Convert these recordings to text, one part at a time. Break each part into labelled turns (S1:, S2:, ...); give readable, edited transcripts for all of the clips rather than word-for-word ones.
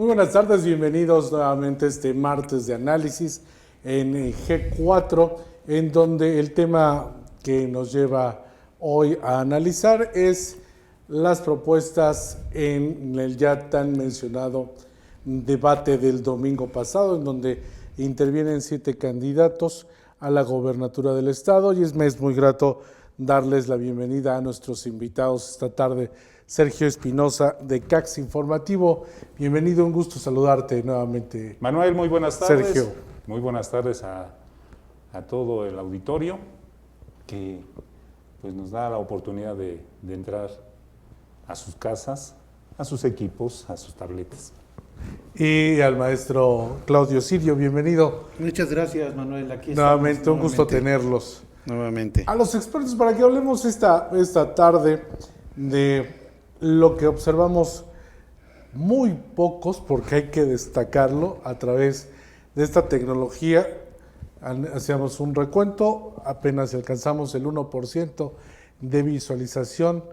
S1: Muy buenas tardes, bienvenidos nuevamente a este martes de análisis en G4, en donde el tema que nos lleva hoy a analizar es las propuestas en el ya tan mencionado debate del domingo pasado, en donde intervienen 7 candidatos a la gobernatura del estado, y me es muy grato darles la bienvenida a nuestros invitados esta tarde. Sergio Espinosa, de CAX Informativo. Bienvenido, un gusto saludarte nuevamente.
S2: Manuel, muy buenas tardes.
S1: Sergio.
S2: Muy buenas tardes a todo el auditorio que pues, nos da la oportunidad de entrar a sus casas, a sus equipos, a sus tabletas.
S1: Y al maestro Claudio Sirio, bienvenido.
S3: Muchas gracias, Manuel. Aquí
S1: nuevamente, un gusto tenerlos.
S3: Nuevamente.
S1: A los expertos, para que hablemos esta tarde de lo que observamos muy pocos, porque hay que destacarlo, a través de esta tecnología. Hacíamos un recuento, apenas alcanzamos el 1% de visualización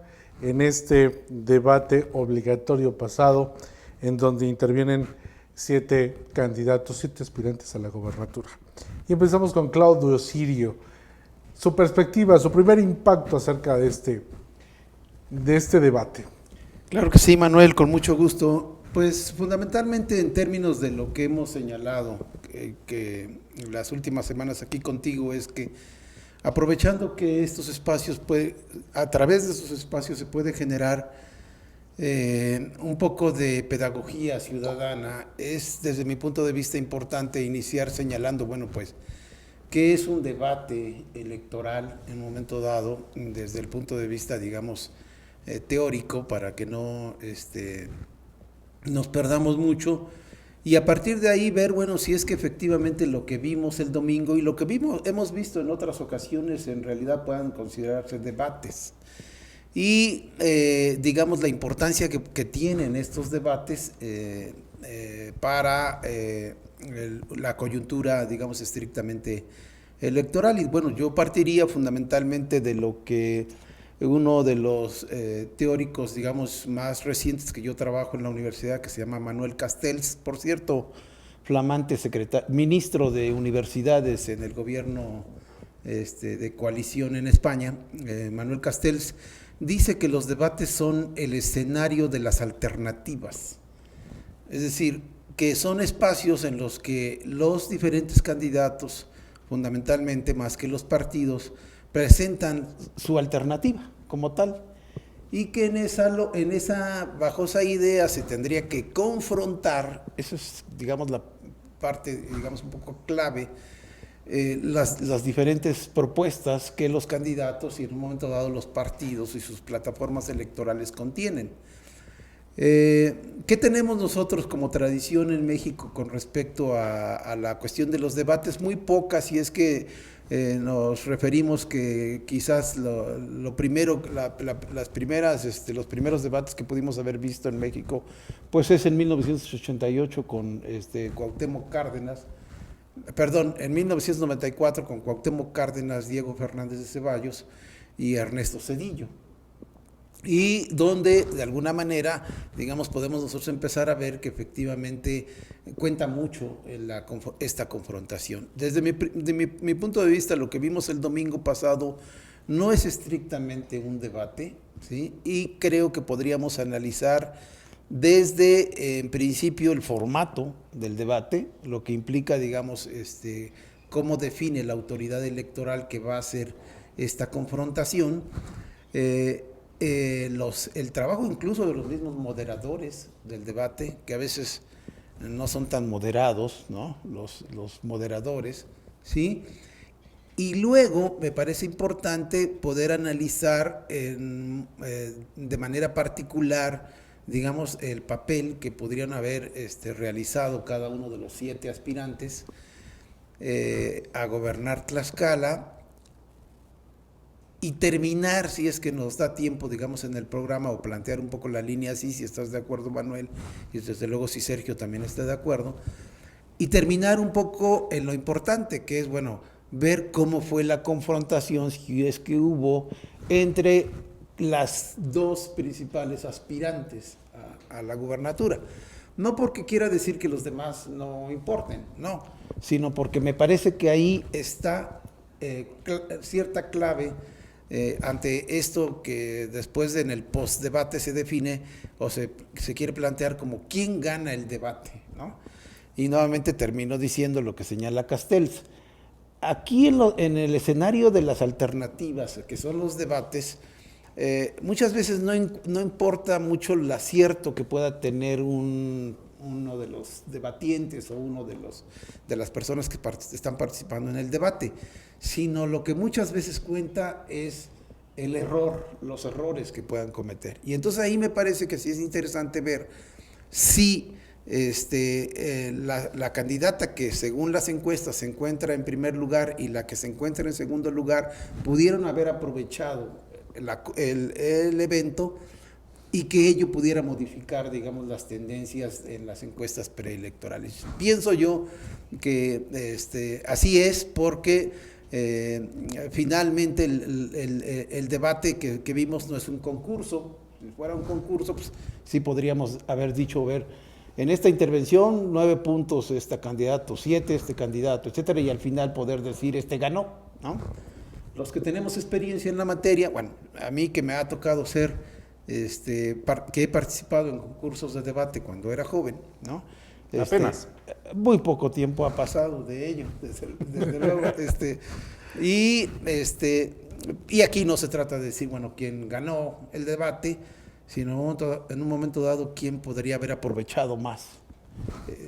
S1: en este debate obligatorio pasado, en donde intervienen 7 candidatos, 7 aspirantes a la gobernatura. Y empezamos con Claudio Sirio. Su perspectiva, su primer impacto acerca de este debate.
S3: Claro que sí, Manuel, con mucho gusto. Pues fundamentalmente en términos de lo que hemos señalado, que las últimas semanas aquí contigo, es que aprovechando que estos espacios, a través de estos espacios se puede generar un poco de pedagogía ciudadana, es desde mi punto de vista importante iniciar señalando, bueno, pues, ¿qué es un debate electoral en un momento dado desde el punto de vista, digamos, teórico, para que no nos perdamos mucho? Y a partir de ahí ver, bueno, si es que efectivamente lo que vimos el domingo y lo que hemos visto en otras ocasiones en realidad puedan considerarse debates. Y digamos la importancia que tienen estos debates para la coyuntura, digamos, estrictamente electoral. Y bueno, yo partiría fundamentalmente de lo que uno de los teóricos, digamos, más recientes que yo trabajo en la universidad, que se llama Manuel Castells, por cierto, flamante ministro de universidades en el gobierno de coalición en España. Manuel Castells dice que los debates son el escenario de las alternativas, es decir, que son espacios en los que los diferentes candidatos, fundamentalmente más que los partidos, presentan su alternativa como tal, y que bajo esa idea se tendría que confrontar, eso es, digamos, la parte, digamos, un poco clave, las diferentes propuestas que los candidatos y en un momento dado los partidos y sus plataformas electorales contienen. ¿Qué tenemos nosotros como tradición en México con respecto a la cuestión de los debates? Muy pocas, y es que nos referimos que quizás los primeros debates que pudimos haber visto en México, pues es en 1988 con Cuauhtémoc Cárdenas, en 1994 con Cuauhtémoc Cárdenas, Diego Fernández de Ceballos y Ernesto Zedillo. Y donde, de alguna manera, digamos, podemos nosotros empezar a ver que efectivamente cuenta mucho esta confrontación. Desde mi punto de vista, lo que vimos el domingo pasado no es estrictamente un debate, ¿sí? Y creo que podríamos analizar desde, en principio, el formato del debate, lo que implica, digamos, cómo define la autoridad electoral que va a hacer esta confrontación, el trabajo incluso de los mismos moderadores del debate, que a veces no son tan moderados, ¿no? Los moderadores, ¿sí? Y luego me parece importante poder analizar de manera particular, digamos, el papel que podrían haber realizado cada uno de los 7 aspirantes a gobernar Tlaxcala, y terminar, si es que nos da tiempo, digamos, en el programa, o plantear un poco la línea así, si estás de acuerdo, Manuel, y desde luego si Sergio también está de acuerdo, y terminar un poco en lo importante, que es, bueno, ver cómo fue la confrontación, si es que hubo, entre las 2 principales aspirantes a la gubernatura. No porque quiera decir que los demás no importen, no, sino porque me parece que ahí está cierta clave ante esto que después en el post-debate se define o se quiere plantear como quién gana el debate, ¿no? Y nuevamente termino diciendo lo que señala Castells. Aquí en el escenario de las alternativas, que son los debates, muchas veces no importa mucho el acierto que pueda tener uno de los debatientes o uno de las personas que están participando en el debate, sino lo que muchas veces cuenta es el error, los errores que puedan cometer. Y entonces ahí me parece que sí es interesante ver si la candidata que según las encuestas se encuentra en primer lugar y la que se encuentra en segundo lugar pudieron haber aprovechado el evento y que ello pudiera modificar, digamos, las tendencias en las encuestas preelectorales. Pienso yo que así es porque finalmente el debate que vimos no es un concurso. Si fuera un concurso, pues sí podríamos haber dicho, en esta intervención 9 puntos este candidato, 7 este candidato, etcétera, y al final poder decir ganó, ¿no? Los que tenemos experiencia en la materia, bueno, a mí que me ha tocado ser, que he participado en concursos de debate cuando era joven, ¿no?
S2: Apenas.
S3: Muy poco tiempo ha pasado de ello, desde luego, y aquí no se trata de decir, bueno, quién ganó el debate, sino en un momento dado quién podría haber aprovechado más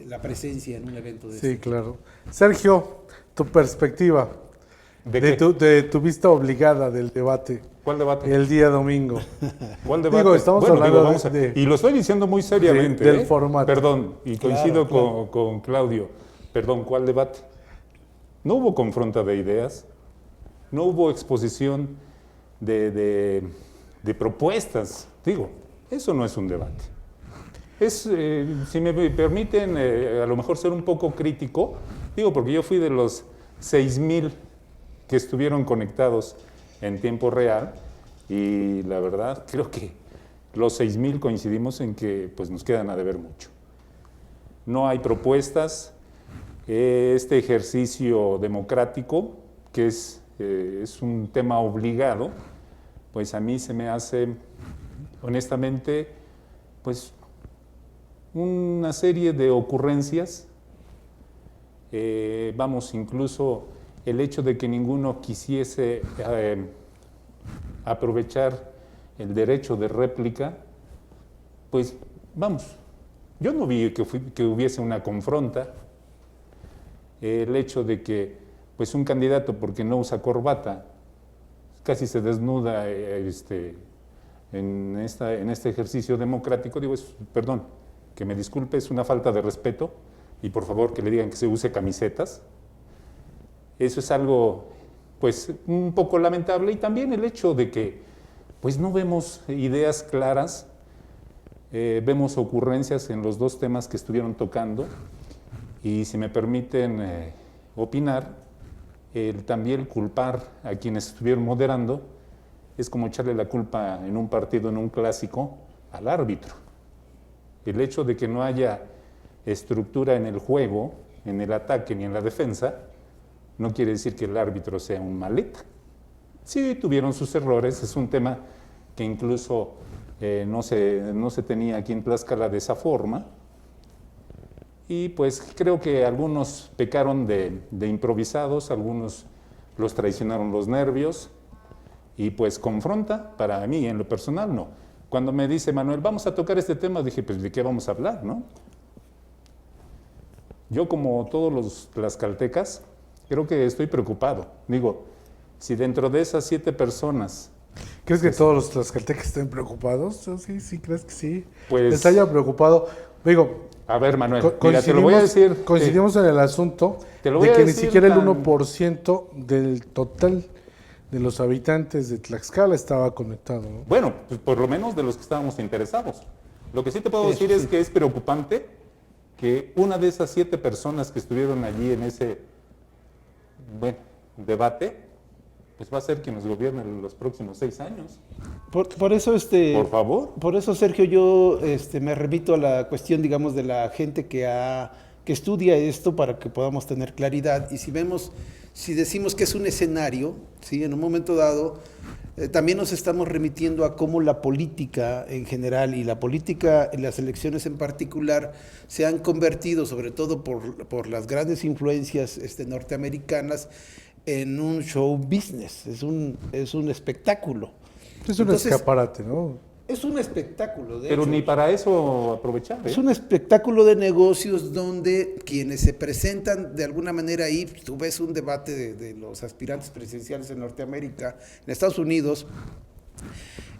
S3: la presencia en un evento de
S1: Sí, claro. Sergio, tu perspectiva de tu vista obligada del debate.
S2: ¿Cuál debate?
S1: El día domingo.
S2: ¿Cuál debate?
S1: Digo, estamos hablando
S2: y lo estoy diciendo muy seriamente.
S1: Del formato.
S2: Perdón, y coincido
S3: Claro.
S2: Con Claudio. Perdón, ¿cuál debate? No hubo confronta de ideas, no hubo exposición de propuestas. Digo, eso no es un debate. Si me permiten, a lo mejor ser un poco crítico, digo, porque yo fui de los 6,000 que estuvieron conectados en tiempo real y la verdad creo que los 6,000 coincidimos en que pues nos quedan a deber mucho. No hay propuestas, este ejercicio democrático que es un tema obligado, pues a mí se me hace honestamente pues una serie de ocurrencias, incluso el hecho de que ninguno quisiese aprovechar el derecho de réplica, pues yo no vi que hubiese una confronta. El hecho de que pues un candidato, porque no usa corbata, casi se desnuda en este ejercicio democrático, perdón, que me disculpe, es una falta de respeto, y por favor que le digan que se use camisetas. Eso es algo, pues, un poco lamentable. Y también el hecho de que, pues, no vemos ideas claras, vemos ocurrencias en los dos temas que estuvieron tocando. Y si me permiten opinar, también culpar a quienes estuvieron moderando es como echarle la culpa en un partido, en un clásico, al árbitro. El hecho de que no haya estructura en el juego, en el ataque ni en la defensa, no quiere decir que el árbitro sea un maleta. Sí, tuvieron sus errores, es un tema que incluso no se tenía aquí en Tlaxcala de esa forma. Y pues creo que algunos pecaron de improvisados, algunos los traicionaron los nervios. Y pues confronta, para mí en lo personal no. Cuando me dice Manuel, vamos a tocar este tema, dije, pues ¿de qué vamos a hablar, no? Yo, como todos los tlaxcaltecas, creo que estoy preocupado. Digo, si dentro de esas 7 personas...
S1: ¿Crees que todos los tlaxcaltecas estén preocupados? Sí, ¿crees que sí?
S2: Pues...
S1: Les haya preocupado. Digo...
S2: A ver, Manuel, mira, te lo voy a decir...
S1: Coincidimos en el asunto de que ni siquiera el 1% del total de los habitantes de Tlaxcala estaba conectado, ¿no?
S2: Bueno, pues por lo menos de los que estábamos interesados. Lo que sí te puedo decir es que es preocupante que una de esas 7 personas que estuvieron allí en ese debate pues va a ser quien nos gobierne los próximos 6 años.
S3: Por eso,
S2: Por favor.
S3: por eso, Sergio, yo me remito a la cuestión, digamos, de la gente que estudia esto para que podamos tener claridad. Y si decimos que es un escenario, ¿sí? En un momento dado, también nos estamos remitiendo a cómo la política en general y la política en las elecciones en particular se han convertido, sobre todo por las grandes influencias norteamericanas, en un show business, es un espectáculo.
S1: Es un
S3: Entonces,
S1: escaparate, ¿no?
S3: es un espectáculo, de
S2: Pero
S3: hecho.
S2: ni para eso aprovechar.
S3: Es un espectáculo de negocios donde quienes se presentan de alguna manera ahí, tú ves un debate de los aspirantes presidenciales en Norteamérica, en Estados Unidos,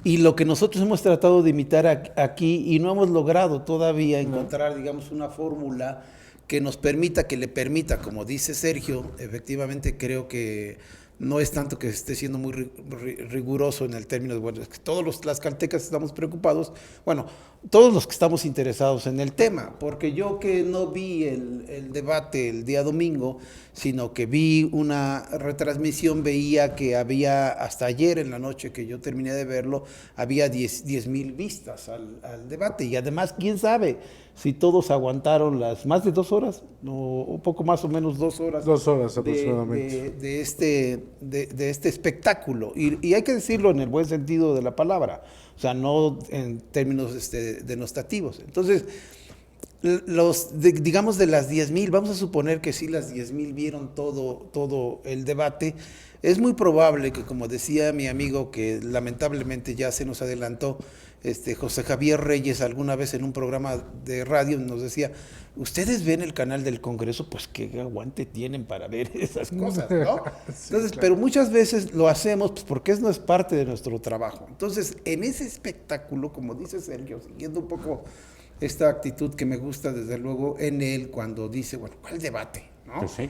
S3: y lo que nosotros hemos tratado de imitar aquí y no hemos logrado todavía encontrar, digamos, una fórmula que nos permita, que le permita, como dice Sergio, efectivamente creo que no es tanto que esté siendo muy riguroso en el término de, bueno, es que todos los tlaxcaltecas estamos preocupados, bueno, todos los que estamos interesados en el tema, porque yo que no vi el debate el día domingo, sino que vi una retransmisión, veía que había, hasta ayer en la noche que yo terminé de verlo, había 10,000 vistas al debate, y además, quién sabe si todos aguantaron las más de 2 horas, o un poco más o menos 2 horas.
S1: 2 horas aproximadamente.
S3: De este espectáculo. Y hay que decirlo en el buen sentido de la palabra, o sea, no en términos denostativos. Entonces, digamos de las 10,000, vamos a suponer que sí las 10,000 vieron todo el debate. Es muy probable que, como decía mi amigo, que lamentablemente ya se nos adelantó, José Javier Reyes, alguna vez en un programa de radio nos decía, ¿ustedes ven el canal del Congreso? Pues qué aguante tienen para ver esas cosas, ¿no?
S1: Sí,
S3: Entonces,
S1: claro.
S3: pero muchas veces lo hacemos pues, porque no es parte de nuestro trabajo. Entonces, en ese espectáculo, como dice Sergio, siguiendo un poco esta actitud que me gusta desde luego en él, cuando dice, bueno, ¿cuál debate? ¿No?
S2: Pues sí.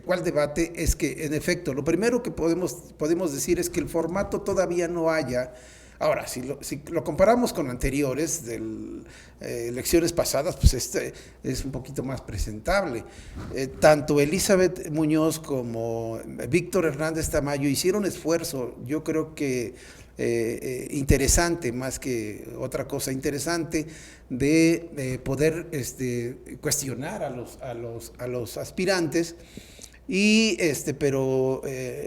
S3: ¿Cuál debate? Es que, en efecto, lo primero que podemos decir es que el formato todavía no haya. Ahora, si lo comparamos con anteriores, elecciones pasadas, pues es un poquito más presentable. Tanto Elizabeth Muñoz como Víctor Hernández Tamayo hicieron esfuerzo, yo creo que interesante, más que otra cosa interesante, de poder cuestionar a los aspirantes. Pero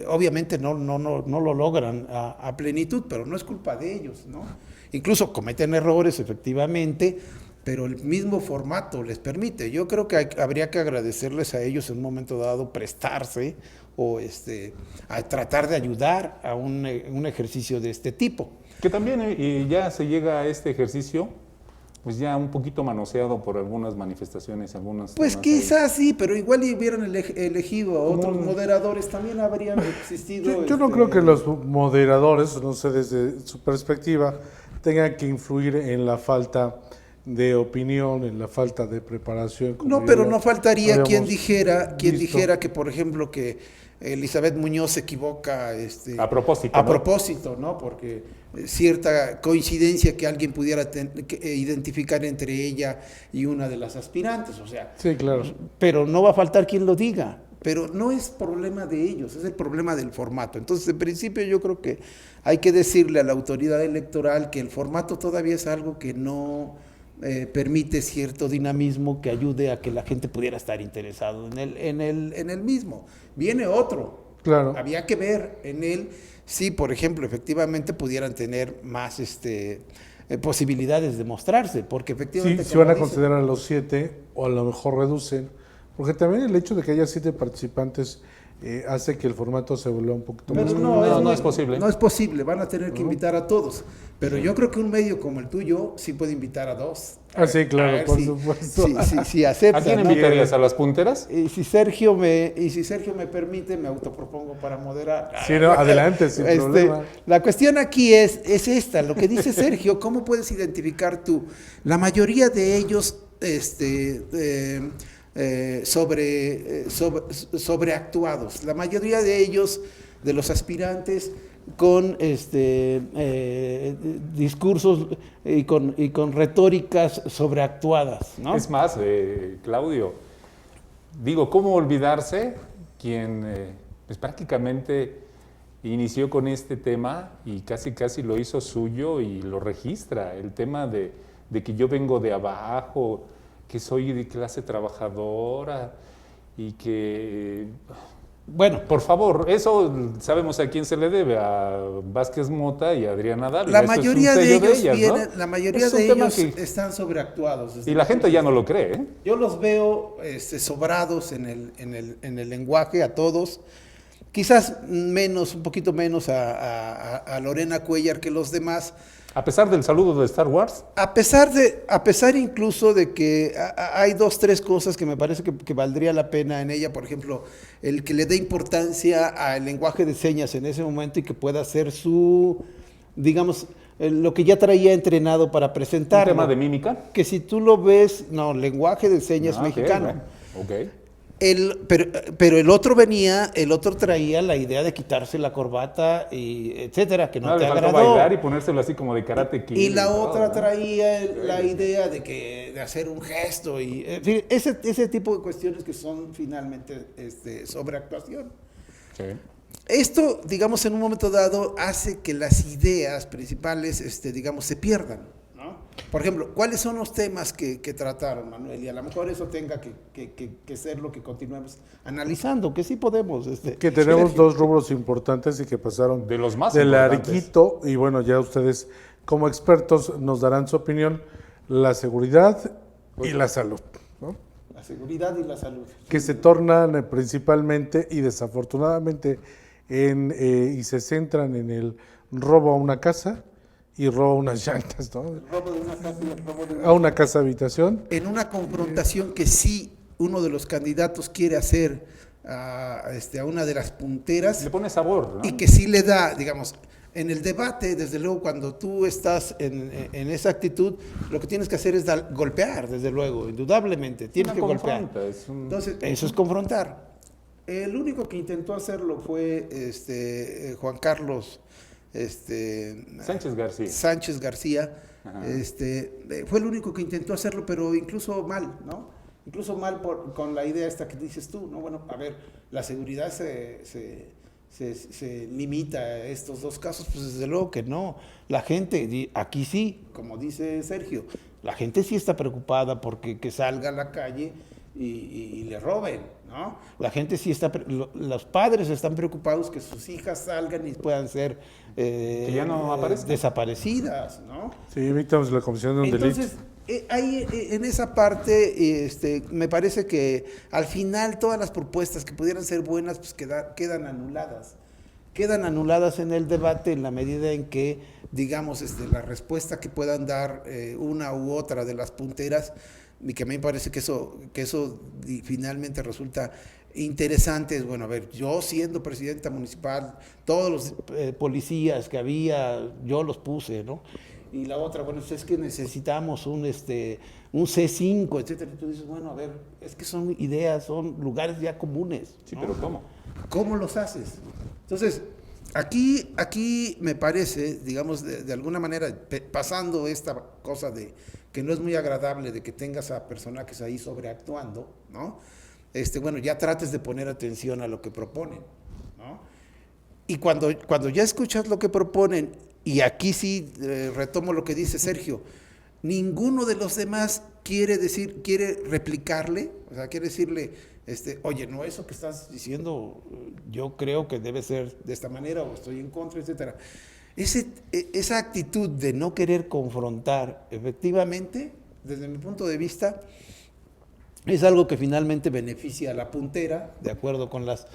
S3: obviamente no lo logran a plenitud, pero no es culpa de ellos, ¿no? Incluso cometen errores, efectivamente, pero el mismo formato les permite. Yo creo que habría que agradecerles a ellos en un momento dado prestarse o a tratar de ayudar a un ejercicio de este tipo.
S2: Que también ya se llega a este ejercicio, pues ya un poquito manoseado por algunas manifestaciones, algunas...
S3: Pues quizás sí, pero igual y hubieran elegido a otros
S2: Como-
S3: moderadores, también habrían existido...
S1: Yo no creo que los moderadores, no sé, desde su perspectiva, tengan que influir en la falta de opinión, en la falta de preparación. como
S3: No,
S1: ya
S3: pero no faltaría quien
S1: habíamos
S3: dijera
S1: visto.
S3: que, por ejemplo, que Elizabeth Muñoz se equivoca
S2: A propósito,
S3: a
S2: ¿no?
S3: propósito, ¿no? Porque cierta coincidencia que alguien pudiera identificar entre ella y una de las aspirantes, o sea,
S1: Sí, claro.
S3: pero no va a faltar quien lo diga. Pero no es problema de ellos, es el problema del formato. Entonces, en principio, yo creo que hay que decirle a la autoridad electoral que el formato todavía es algo que no permite cierto dinamismo que ayude a que la gente pudiera estar interesado en el mismo. Viene otro.
S1: Claro.
S3: Había que ver en él si, por ejemplo, efectivamente pudieran tener más posibilidades de mostrarse, porque
S1: Sí,
S3: efectivamente...
S1: si
S3: como
S1: van a
S3: dice,
S1: considerar a los 7 o a lo mejor reducen, porque también el hecho de que haya 7 participantes hace que el formato se vuelva un poquito
S3: Pero
S1: más...
S2: no es posible.
S3: No es posible, van a tener que invitar a todos. Pero yo creo que un medio como el tuyo sí puede invitar a 2.
S1: Ah, sí, claro,
S3: A ver
S1: por supuesto.
S3: Si acepta,
S2: ¿A quién
S3: ¿no?
S2: invitarías? ¿A las punteras?
S3: Y si Sergio me permite, me autopropongo para moderar.
S1: Sí, no, adelante, sin problema.
S3: La cuestión aquí es esta, lo que dice Sergio, ¿cómo puedes identificar tú? La mayoría de ellos sobreactuados, la mayoría de ellos, de los aspirantes, con discursos y con retóricas sobreactuadas, ¿no?
S2: Es más, Claudio, digo, ¿cómo olvidarse quien pues prácticamente inició con este tema y casi lo hizo suyo y lo registra. El tema de que yo vengo de abajo, que soy de clase trabajadora y que...
S3: Bueno,
S2: Por favor, eso sabemos a quién se le debe, a Vázquez Mota y a Adriana Dávila.
S3: la
S2: Eso es un
S3: mayoría de
S2: sello
S3: ellos
S2: ellas, ¿no?
S3: vienen, la mayoría
S2: Es un
S3: de
S2: tema
S3: ellos
S2: que-
S3: están sobreactuados. desde
S2: Y la
S3: mi
S2: gente
S3: punto
S2: ya
S3: de
S2: no lo
S3: vista.
S2: cree, ¿eh?
S3: Yo los veo sobrados en el lenguaje a todos. Quizás menos, un poquito menos a Lorena Cuellar que los demás.
S2: A pesar del saludo de Star Wars,
S3: A pesar incluso de que hay 2, 3 cosas que me parece que valdría la pena en ella, por ejemplo, el que le dé importancia al lenguaje de señas en ese momento y que pueda hacer digamos, lo que ya traía entrenado para
S2: un
S3: presentarlo.
S2: tema de mímica.
S3: Que si tú lo ves, no, lenguaje de señas
S2: Ah, ok,
S3: mexicano.
S2: bueno, ok.
S3: Pero el otro traía la idea de quitarse la corbata y etcétera, que no te
S2: le faltó
S3: agradó.
S2: bailar y ponérselo así como de karate kid.
S3: Y la
S2: todo,
S3: otra
S2: ¿no?
S3: traía la idea de hacer un gesto y en fin, ese tipo de cuestiones que son finalmente sobreactuación.
S2: Sí.
S3: Esto, digamos, en un momento dado hace que las ideas principales, digamos, se pierdan, ¿no? Por ejemplo, ¿cuáles son los temas que trataron, Manuel? Y a lo mejor eso tenga que ser lo que continuemos analizando, que sí podemos.
S1: Que tenemos
S3: Sergio.
S1: 2 rubros importantes y que pasaron
S2: De los más
S1: del
S2: importantes.
S1: ariquito, y bueno, ya ustedes como expertos nos darán su opinión, la seguridad y la salud, ¿no?
S3: La seguridad y la salud.
S1: Que se tornan principalmente y desafortunadamente y se centran en el robo a una casa y robo a unas llantas, ¿no?
S3: El robo de una casa y el robo de una
S1: A una casa habitación.
S3: en una confrontación que sí uno de los candidatos quiere hacer a una de las punteras
S2: Le pone sabor, ¿no?
S3: y que sí le da, digamos, en el debate, desde luego, cuando tú estás en esa actitud, lo que tienes que hacer es golpear, desde luego, indudablemente, tienes que
S2: Una
S3: golpear.
S2: confronta, es un-
S3: Entonces, eso es confrontar. El único que intentó hacerlo fue Juan Carlos
S2: Sánchez García.
S3: Sánchez García,
S2: Ajá.
S3: fue el único que intentó hacerlo, pero incluso mal, ¿no? Incluso mal con la idea esta que dices tú, ¿no? Bueno, a ver, la seguridad se limita a estos 2 casos, pues desde luego que no. La gente, aquí sí, como dice Sergio, la gente sí está preocupada porque que salga a la calle y le roben, ¿no? La gente sí está, los padres están preocupados que sus hijas salgan y puedan ser
S2: Que ya no aparezcan.
S3: desaparecidas, ¿no?
S1: Sí, víctimas de la comisión de un
S3: Entonces,
S1: delito.
S3: ahí en esa parte, me parece que al final todas las propuestas que pudieran ser buenas, pues quedan anuladas. Quedan anuladas en el debate en la medida en que, digamos, la respuesta que puedan dar una u otra de las punteras, y que a mí me parece que eso finalmente resulta interesante. Es, bueno, a ver, yo siendo presidenta municipal, todos los policías que había, yo los puse, ¿no? Y la otra, bueno, es que necesitamos un C5, etcétera. Y tú dices, bueno, a ver, es que son ideas, son lugares ya comunes.
S2: Sí,
S3: ¿no?
S2: pero ¿cómo?
S3: ¿Cómo los haces? Entonces, aquí me parece, digamos, de alguna manera, pasando esta cosa de que no es muy agradable de que tengas a personajes ahí sobreactuando, ¿no? Bueno, ya trates de poner atención a lo que proponen, ¿no? Y cuando ya escuchas lo que proponen, y aquí sí retomo lo que dice Sergio, ninguno de los demás quiere replicarle, o sea, quiere decirle, oye, no, eso que estás diciendo, yo creo que debe ser de esta manera, o estoy en contra, etcétera. Esa actitud de no querer confrontar, efectivamente, desde mi punto de vista, es algo que finalmente beneficia a la puntera, de acuerdo con las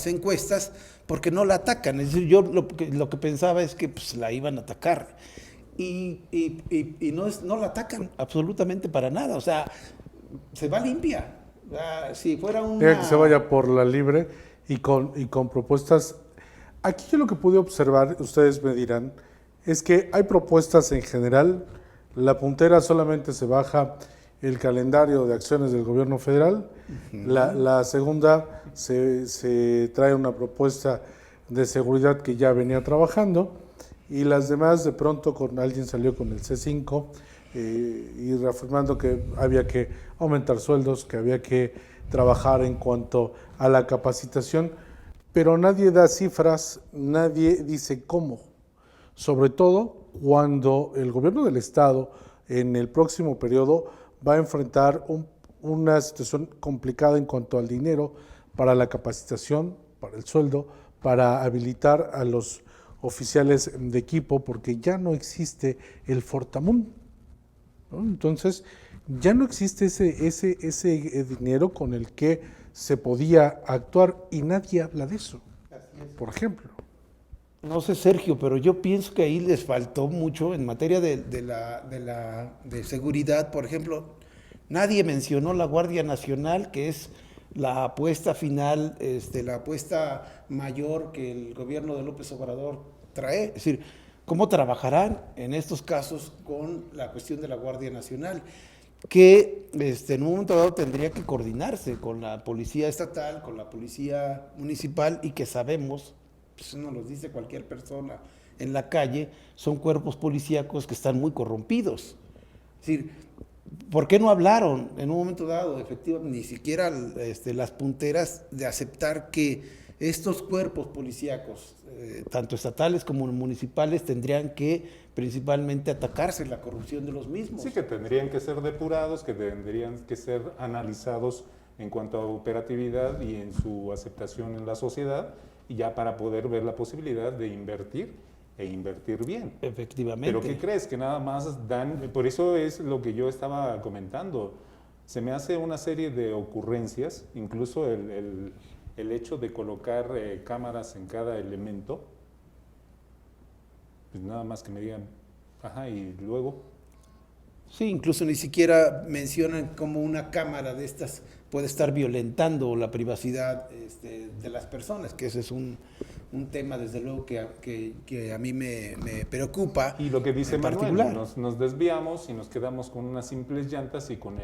S3: encuestas, porque no la atacan. Es decir, yo lo que pensaba es que pues, la iban a atacar. Y no la atacan absolutamente para nada. O sea, se va limpia. O sea, si fuera
S1: Deja que se vaya por la libre y con propuestas. Aquí yo lo que pude observar, ustedes me dirán, es que hay propuestas en general. La puntera solamente se baja el calendario de acciones del gobierno federal. La segunda se trae una propuesta de seguridad que ya venía trabajando, y las demás de pronto alguien salió con el C5 y reafirmando que había que aumentar sueldos, que había que trabajar en cuanto a la capacitación. pero nadie da cifras, nadie dice cómo. Sobre todo cuando el gobierno del Estado en el próximo periodo va a enfrentar una situación complicada en cuanto al dinero para la capacitación, para el sueldo, para habilitar a los oficiales de equipo, porque ya no existe el Fortamun, ¿no? Entonces, ya no existe ese dinero con el que se podía actuar y nadie habla de eso, por ejemplo.
S3: No sé, Sergio, pero yo pienso que ahí les faltó mucho en materia de seguridad. Por ejemplo, nadie mencionó la Guardia Nacional, que es la apuesta final, la apuesta mayor que el gobierno de López Obrador trae. Es decir, ¿cómo trabajarán en estos casos con la cuestión de la Guardia Nacional? Que en un momento dado tendría que coordinarse con la policía estatal, con la policía municipal, y que sabemos, pues nos lo dice cualquier persona en la calle, son cuerpos policíacos que están muy corrompidos. Es decir, ¿por qué no hablaron en un momento dado, efectivamente, ni siquiera las punteras de aceptar que estos cuerpos policíacos, tanto estatales como municipales, tendrían que principalmente atacarse la corrupción de los mismos?
S2: Sí, que tendrían que ser depurados, que tendrían que ser analizados en cuanto a operatividad y en su aceptación en la sociedad, y ya para poder ver la posibilidad de invertir e invertir bien.
S3: Efectivamente.
S2: Pero ¿qué crees? Que nada más dan, por eso es lo que yo estaba comentando, se me hace una serie de ocurrencias, incluso el hecho de colocar cámaras en cada elemento, pues nada más que me digan, ajá, y luego.
S3: Sí, incluso ni siquiera mencionan cómo una cámara de estas puede estar violentando la privacidad de las personas, que ese es un tema, desde luego, que a mí me preocupa.
S2: Y lo que dice
S3: en
S2: Manuel,
S3: particular.
S2: nos desviamos y nos quedamos con unas simples llantas y con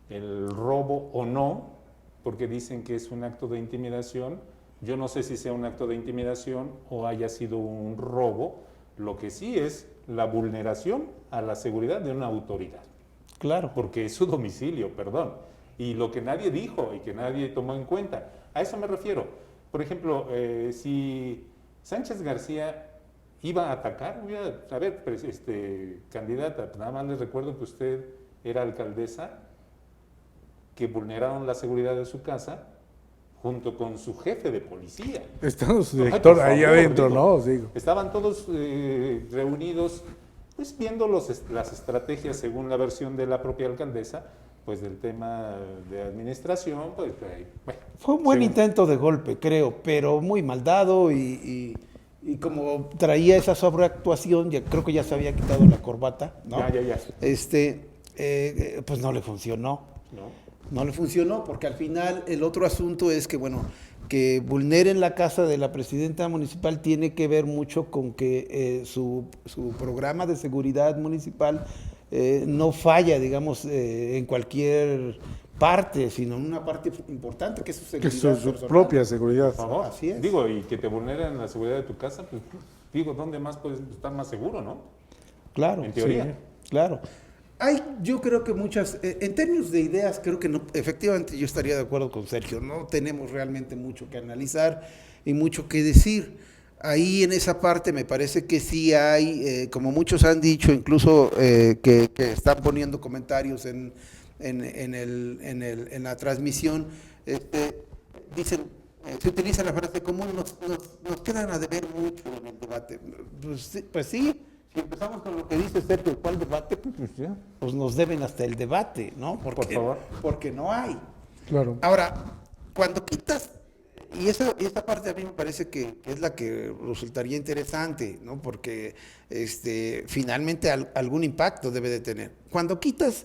S2: el robo o no, porque dicen que es un acto de intimidación. Yo no sé si sea un acto de intimidación o haya sido un robo. Lo que sí es la vulneración a la seguridad de una autoridad.
S3: Claro.
S2: Porque es su domicilio, perdón. Y lo que nadie dijo y que nadie tomó en cuenta. A eso me refiero. Por ejemplo, si Sánchez García iba a atacar, a ver, candidata, nada más les recuerdo que usted era alcaldesa, que vulneraron la seguridad de su casa junto con su jefe de policía.
S1: Está su director ahí adentro, ¿no? Digo.
S2: Estaban todos reunidos, pues viendo las estrategias, según la versión de la propia alcaldesa, pues del tema de administración, pues bueno.
S3: Fue un buen intento de golpe, creo, pero muy mal dado, y como traía esa sobreactuación, ya creo que ya se había quitado la corbata, ¿no?
S2: Ya.
S3: Pues no le funcionó. No le funcionó, porque al final el otro asunto es que, bueno, que vulneren la casa de la presidenta municipal tiene que ver mucho con que su programa de seguridad municipal no falla, digamos, en cualquier parte, sino en una parte importante, que es su seguridad.
S1: Que es su propia seguridad.
S2: Por favor.
S3: Así es.
S2: Digo, y que te vulneren la seguridad de tu casa, pues digo, ¿dónde más puedes estar más seguro, no?
S3: Claro.
S2: En teoría.
S3: Sí, claro. Yo creo que muchas, en términos de ideas, creo que no, efectivamente yo estaría de acuerdo con Sergio, no tenemos realmente mucho que analizar y mucho que decir. Ahí en esa parte me parece que sí hay, como muchos han dicho, incluso que están poniendo comentarios en la transmisión, dicen, se utiliza la frase común, nos quedan a deber mucho en el debate. Pues sí. Si empezamos con lo que dice Sergio, ¿cuál debate? Pues nos deben hasta el debate, ¿no?
S2: Por favor.
S3: Porque no hay.
S1: Claro.
S3: Ahora, cuando quitas, y esa parte a mí me parece que es la que resultaría interesante, ¿no? Porque finalmente algún impacto debe de tener. Cuando quitas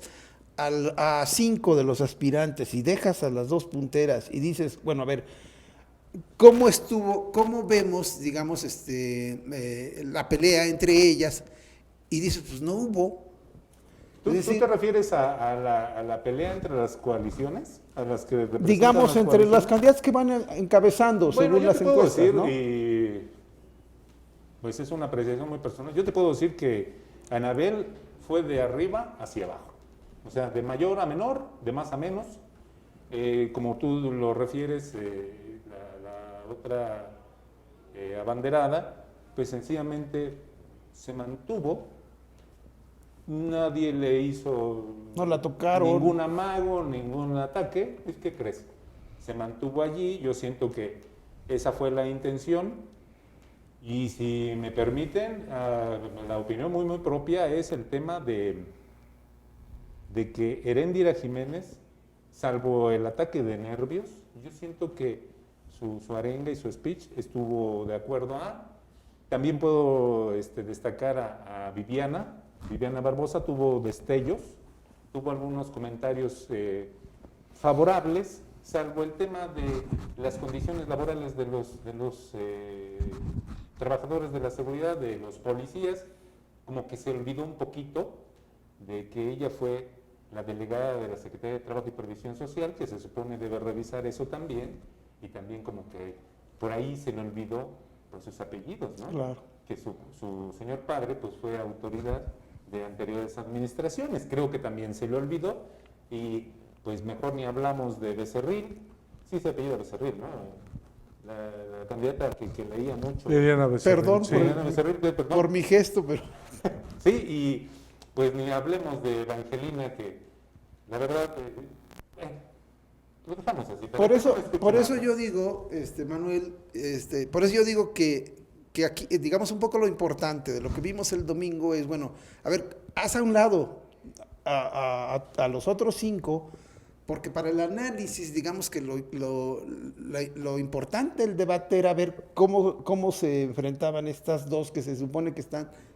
S3: a 5 de los aspirantes y dejas a las 2 punteras y dices, bueno, a ver, ¿cómo vemos, digamos, la pelea entre ellas? Y dices, pues no hubo.
S2: ¿Tú te refieres a la pelea entre las coaliciones? ¿A las que representan
S3: digamos, entre las candidatas que van encabezando,
S2: bueno,
S3: según las encuestas,
S2: decir,
S3: ¿no?
S2: Y pues es una apreciación muy personal. Yo te puedo decir que Anabel fue de arriba hacia abajo. O sea, de mayor a menor, de más a menos. Como tú lo refieres, la otra abanderada, pues sencillamente se mantuvo, nadie le hizo
S3: No la tocaron.
S2: ningún amago, ningún ataque, pues ¿qué crees? Se mantuvo allí, yo siento que esa fue la intención, y si me permiten, la opinión muy propia es el tema de que Heréndira Jiménez, salvo el ataque de nervios, yo siento que su arenga y su speech estuvo de acuerdo a. También puedo destacar a Viviana Barbosa, tuvo destellos, tuvo algunos comentarios favorables, salvo el tema de las condiciones laborales de los trabajadores de la seguridad, de los policías, como que se olvidó un poquito de que ella fue la delegada de la Secretaría de Trabajo y Previsión Social, que se supone debe revisar eso también, y también como que por ahí se le olvidó pues, sus apellidos, ¿no?
S3: Claro.
S2: Que su señor padre pues fue autoridad de anteriores administraciones, creo que también se le olvidó, y pues mejor ni hablamos de Becerril, sí se apellida Becerril, ¿no? La candidata que leía mucho.
S1: Liliana Becerril.
S3: Perdón,
S1: sí.
S2: Liliana Becerril, perdón.
S3: Por mi gesto, pero...
S2: Sí, y pues ni hablemos de Evangelina, que la verdad, lo dejamos así.
S3: Por eso yo digo, Manuel, por eso yo digo que aquí, digamos, un poco lo importante de lo que vimos el domingo es, bueno, a ver, haz a un lado a los otros 5, porque para el análisis, digamos que lo importante del debate era ver cómo se enfrentaban estas dos que se supone que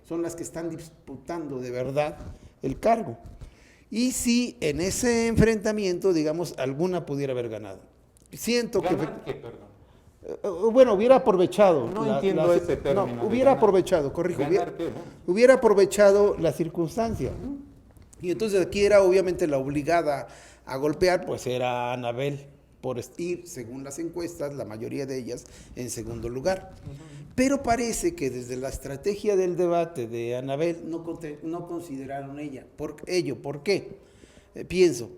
S3: son las que están disputando de verdad el cargo. Y si en ese enfrentamiento, digamos, alguna pudiera haber ganado. Siento que...
S2: ¿Ganar qué, perdón?
S3: Bueno, hubiera aprovechado.
S2: No entiendo ese término.
S3: No, hubiera aprovechado, corrijo.
S2: ¿Ganar qué, no?
S3: Hubiera aprovechado la circunstancia. Y entonces aquí era obviamente la obligada a golpear, pues era Anabel, por ir, según las encuestas, la mayoría de ellas, en segundo lugar. Pero parece que desde la estrategia del debate de Anabel no consideraron ello. ¿Por qué? Pienso,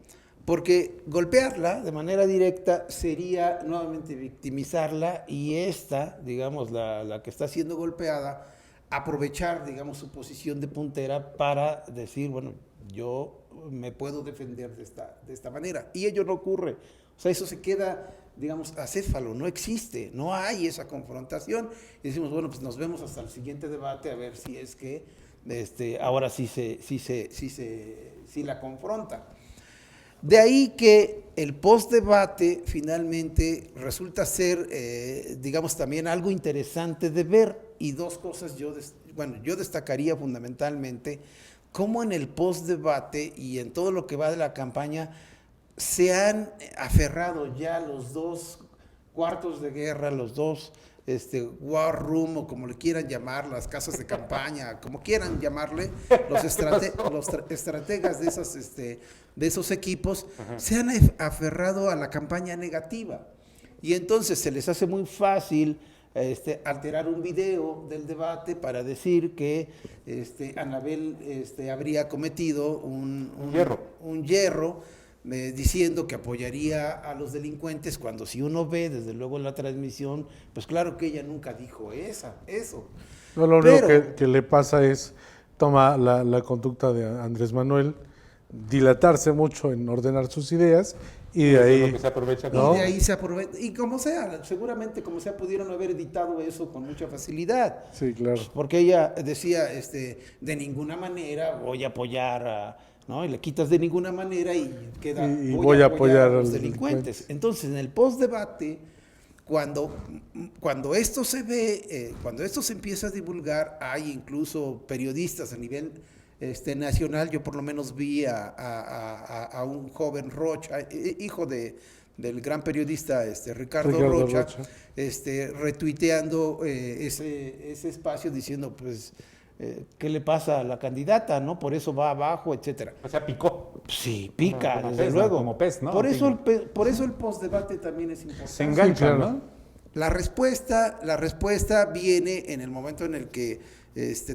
S3: porque golpearla de manera directa sería nuevamente victimizarla, y esta, digamos, la que está siendo golpeada, aprovechar, digamos, su posición de puntera para decir, bueno, yo me puedo defender de esta manera. Y ello no ocurre. O sea, eso se queda, digamos, acéfalo, no existe, no hay esa confrontación. Y decimos, bueno, pues nos vemos hasta el siguiente debate a ver si es que ahora sí la confronta. De ahí que el post-debate finalmente resulta ser, digamos, también algo interesante de ver. Y dos cosas yo destacaría fundamentalmente, cómo en el post-debate y en todo lo que va de la campaña se han aferrado ya los dos cuartos de guerra, los dos war room, o como le quieran llamar, las casas de campaña, como quieran llamarle, los estrategas de esos equipos, se han aferrado a la campaña negativa. Y entonces se les hace muy fácil alterar un video del debate para decir que Anabel habría cometido un yerro, diciendo que apoyaría a los delincuentes, cuando si uno ve desde luego la transmisión, pues claro que ella nunca dijo eso.
S1: No, lo único que le pasa es, toma la conducta de Andrés Manuel, dilatarse mucho en ordenar sus ideas, y de ahí
S2: se aprovecha,
S1: ¿no?
S3: Y de ahí se aprovecha, y como sea, seguramente como sea, pudieron haber editado eso con mucha facilidad.
S1: Sí, claro.
S3: Porque ella decía, de ninguna manera voy a apoyar ¿no? Y le quitas de ninguna manera y queda,
S1: y voy a apoyar
S3: a los delincuentes. Entonces, en el post-debate, cuando esto se ve, cuando esto se empieza a divulgar, hay incluso periodistas a nivel nacional. Yo por lo menos vi a un joven Rocha, hijo del gran periodista Ricardo Rocha, retuiteando ese espacio diciendo, pues, ¿qué le pasa a la candidata? ¿No? Por eso va abajo, etcétera.
S2: O sea, picó.
S3: Sí, pica,
S2: como
S3: desde
S2: pez,
S3: luego.
S2: como pez, ¿no?
S3: Por eso el postdebate también es importante.
S2: Se engancha,
S1: Sí, claro.
S2: ¿no?
S3: La respuesta viene en el momento en el que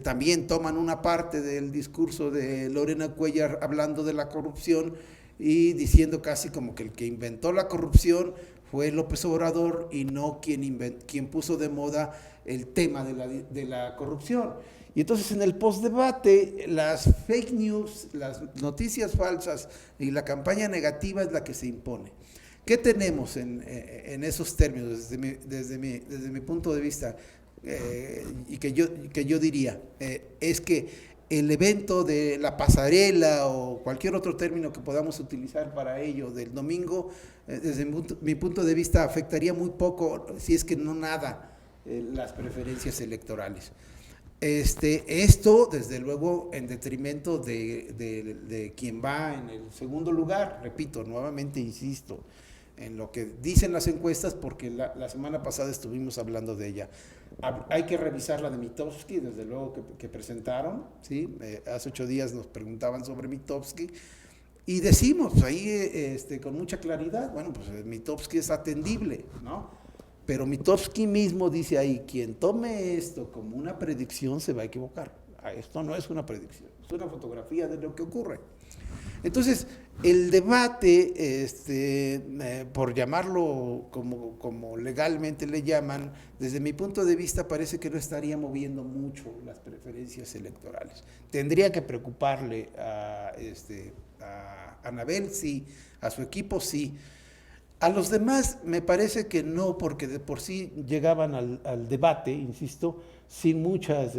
S3: también toman una parte del discurso de Lorena Cuellar hablando de la corrupción y diciendo casi como que el que inventó la corrupción fue López Obrador y no quien puso de moda el tema de la corrupción. Y entonces en el postdebate las fake news, las noticias falsas y la campaña negativa es la que se impone. ¿Qué tenemos en esos términos desde mi punto de vista? Y que yo diría, es que el evento de la pasarela o cualquier otro término que podamos utilizar para ello del domingo, desde mi punto de vista afectaría muy poco, si es que no nada, las preferencias electorales. Esto, desde luego, en detrimento de quien va en el segundo lugar, repito, nuevamente insisto, en lo que dicen las encuestas, porque la semana pasada estuvimos hablando de ella. Hay que revisar la de Mitofsky, desde luego que presentaron, ¿sí? Hace 8 días nos preguntaban sobre Mitofsky, y decimos ahí con mucha claridad, bueno, pues Mitofsky es atendible, ¿no? Pero Mitofsky mismo dice ahí, quien tome esto como una predicción se va a equivocar. Esto no es una predicción, es una fotografía de lo que ocurre. Entonces, el debate, por llamarlo como legalmente le llaman, desde mi punto de vista parece que no estaría moviendo mucho las preferencias electorales. Tendría que preocuparle a Anabel, sí, a su equipo, sí. A los demás me parece que no, porque de por sí llegaban al debate, insisto, sin muchas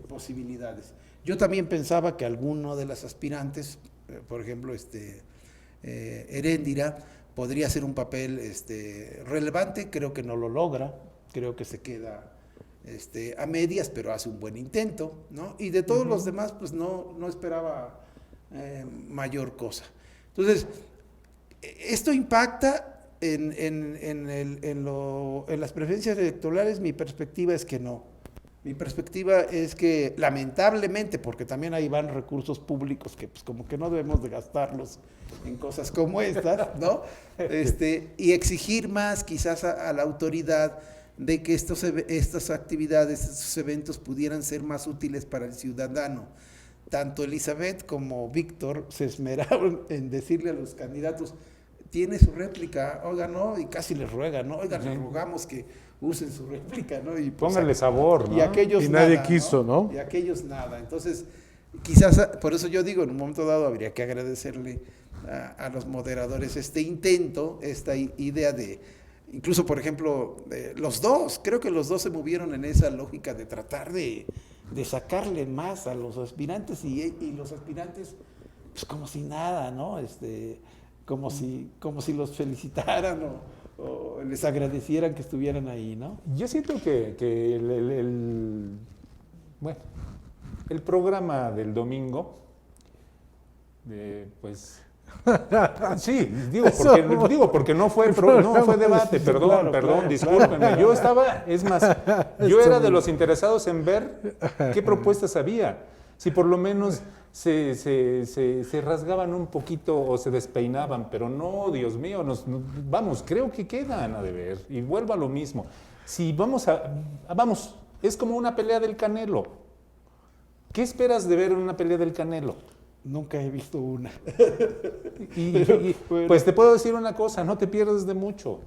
S3: posibilidades. Yo también pensaba que alguno de las aspirantes, por ejemplo, Heréndira, podría hacer un papel relevante. Creo que no lo logra, creo que se queda a medias, pero hace un buen intento, ¿no? Y de todos los demás, pues no esperaba mayor cosa. Entonces, esto impacta en las preferencias electorales. Mi perspectiva es que no. Mi perspectiva es que, lamentablemente, porque también ahí van recursos públicos que pues como que no debemos de gastarlos en cosas como estas, ¿no? Y exigir más quizás a la autoridad de que estas actividades, estos eventos pudieran ser más útiles para el ciudadano. Tanto Elizabeth como Víctor se esmeraron en decirle a los candidatos, tiene su réplica, oiga, ¿no? Y casi les ruegan, ¿no? Oiga, les rogamos que usen su réplica, ¿no? Y pues,
S2: pónganle sabor, ¿no?
S3: Y aquellos
S1: y nadie
S3: nada,
S1: quiso, ¿no?
S3: Y aquellos nada. Entonces, quizás, por eso yo digo, en un momento dado habría que agradecerle a los moderadores este intento, esta idea de, incluso, por ejemplo, los dos, creo que los dos se movieron en esa lógica de tratar de sacarle más a los aspirantes y los aspirantes, pues como si nada, ¿no? Como si los felicitaran o les agradecieran que estuvieran ahí, ¿no?
S2: Yo siento que el programa del domingo, pues sí, digo porque no fue debate, perdón, discúlpenme. Claro. Yo estaba, es más, yo era de los interesados en ver qué propuestas había. Si por lo menos se rasgaban un poquito o se despeinaban, pero no, Dios mío, creo que quedan a deber. Y vuelvo a lo mismo. Si vamos, es como una pelea del Canelo. ¿Qué esperas de ver en una pelea del Canelo?
S3: Nunca he visto una.
S2: Pues te puedo decir una cosa, no te pierdes de mucho.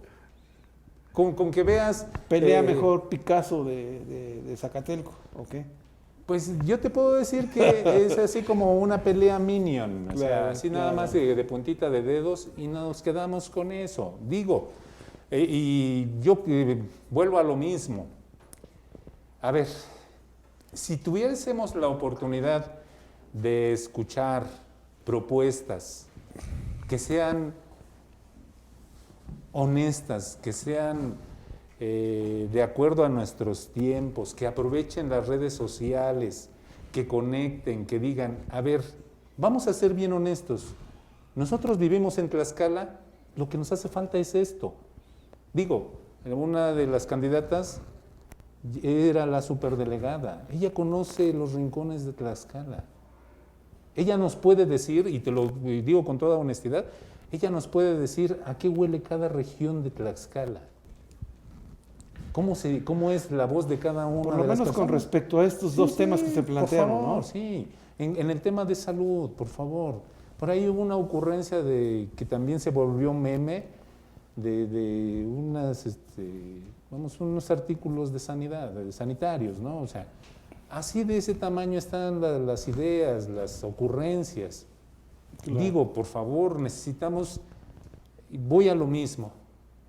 S2: Con que veas...
S3: Pelea mejor Picasso de Zacatelco, ¿ok?
S2: Pues yo te puedo decir que es así como una pelea Minion, o sea, así nada más de puntita de dedos y nos quedamos con eso. Digo, y yo vuelvo a lo mismo. A ver, si tuviésemos la oportunidad de escuchar propuestas que sean honestas, que sean de acuerdo a nuestros tiempos, que aprovechen las redes sociales, que conecten, que digan, a ver, vamos a ser bien honestos, nosotros vivimos en Tlaxcala, lo que nos hace falta es esto. Digo, una de las candidatas era la superdelegada, ella conoce los rincones de Tlaxcala. Ella nos puede decir, y te lo digo con toda honestidad, ella nos puede decir a qué huele cada región de Tlaxcala. ¿Cómo es la voz de cada uno?
S3: Por lo menos con respecto a estos dos temas que se plantearon,
S2: por favor,
S3: ¿no?
S2: Sí, en el tema de salud, por favor. Por ahí hubo una ocurrencia que también se volvió meme, de unos artículos de sanidad, sanitarios, ¿no? O sea, así de ese tamaño están las ideas, las ocurrencias. Claro. Digo, por favor, necesitamos, voy a lo mismo.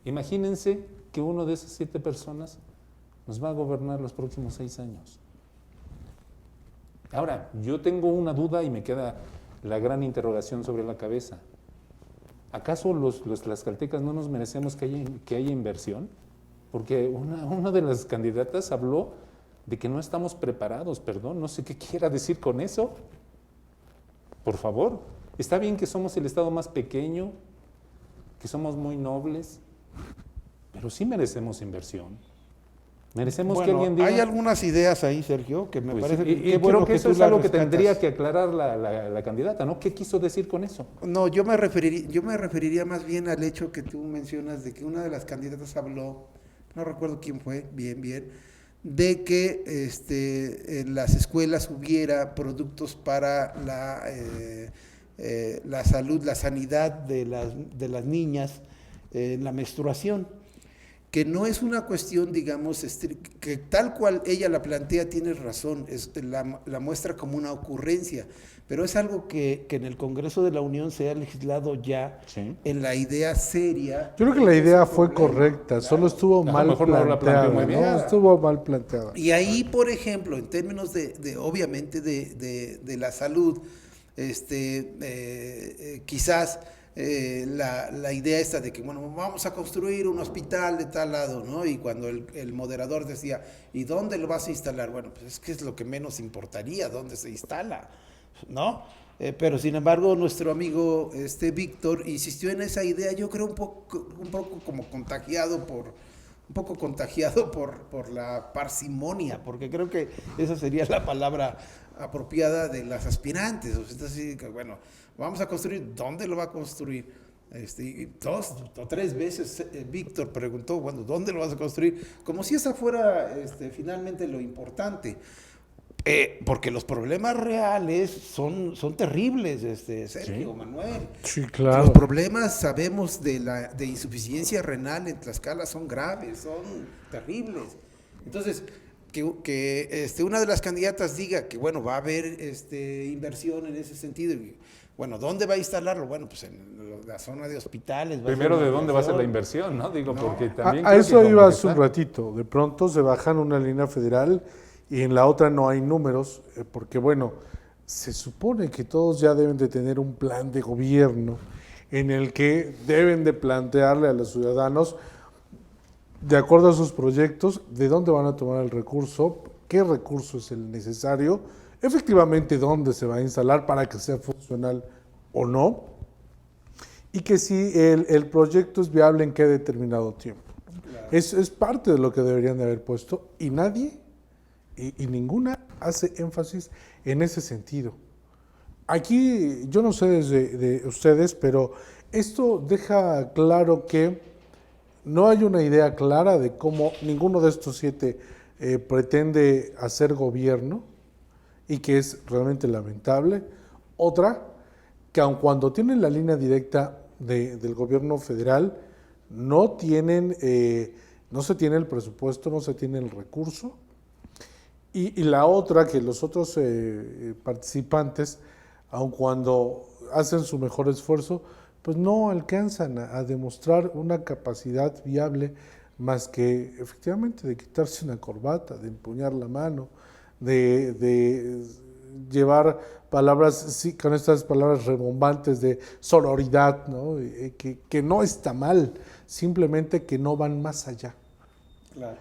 S2: Imagínense que uno de esas 7 personas nos va a gobernar los próximos 6 años. Ahora, yo tengo una duda y me queda la gran interrogación sobre la cabeza. ¿Acaso los tlaxcaltecas no nos merecemos que haya inversión? Porque una de las candidatas habló de que no estamos preparados, perdón, no sé qué quiera decir con eso. Por favor, está bien que somos el estado más pequeño, que somos muy nobles, pero sí merecemos inversión. Merecemos que alguien diga...
S3: Hay algunas ideas ahí, Sergio, que me parece
S2: que creo que eso es algo que tendría que aclarar la candidata, ¿no? ¿Qué quiso decir con eso?
S3: No, yo me referiría más bien al hecho que tú mencionas de que una de las candidatas habló, no recuerdo quién fue, bien, de que en las escuelas hubiera productos para la salud, la sanidad de las niñas, la menstruación, que no es una cuestión, digamos, que tal cual ella la plantea, tiene razón, la muestra como una ocurrencia, pero es algo que en el Congreso de la Unión se ha legislado ya, sí, en la idea seria.
S1: Yo creo que la idea fue correcta, claro, solo estuvo mal planteada, ¿no? Estuvo mal planteada.
S3: Y ahí, por ejemplo, en términos obviamente de la salud, quizás la idea esta de que, bueno, vamos a construir un hospital de tal lado, ¿no? Y cuando el moderador decía, ¿y dónde lo vas a instalar? Bueno, pues es que es lo que menos importaría, dónde se instala, ¿no? Pero sin embargo, nuestro amigo Víctor insistió en esa idea, yo creo un poco como contagiado por la parsimonia, porque creo que esa sería la palabra apropiada de las aspirantes. Entonces, bueno, vamos a construir, ¿dónde lo va a construir? 2 o 3 veces Víctor preguntó, bueno, ¿dónde lo vas a construir? Como si esa fuera finalmente lo importante. Porque los problemas reales son terribles, Sergio, ¿sí? Manuel.
S1: Sí, claro.
S3: Los problemas, sabemos, de insuficiencia renal en Tlaxcala son graves, son terribles. Entonces, que una de las candidatas diga que, bueno, va a haber inversión en ese sentido. Y, bueno, ¿dónde va a instalarlo? Bueno, pues en la zona de hospitales.
S2: Primero, ¿de dónde va a ser la inversión, no? Digo, no, porque también...
S1: A eso iba hace un ratito. De pronto se bajan una línea federal y en la otra no hay números, porque bueno, se supone que todos ya deben de tener un plan de gobierno en el que deben de plantearle a los ciudadanos, de acuerdo a sus proyectos, de dónde van a tomar el recurso, qué recurso es el necesario, efectivamente dónde se va a instalar para que sea funcional o no, y que si el proyecto es viable en qué determinado tiempo. Claro. Es parte de lo que deberían de haber puesto y nadie... Y ninguna hace énfasis en ese sentido. Aquí, yo no sé de ustedes, pero esto deja claro que no hay una idea clara de cómo ninguno de estos 7 pretende hacer gobierno y que es realmente lamentable. Otra, que aun cuando tienen la línea directa del gobierno federal, no se tiene el presupuesto, no se tiene el recurso. Y la otra, que los otros participantes, aun cuando hacen su mejor esfuerzo, pues no alcanzan a demostrar una capacidad viable más que efectivamente de quitarse una corbata, de empuñar la mano, de llevar palabras, sí, con estas palabras rebombantes de sororidad, ¿no? Que no está mal, simplemente que no van más allá. Claro.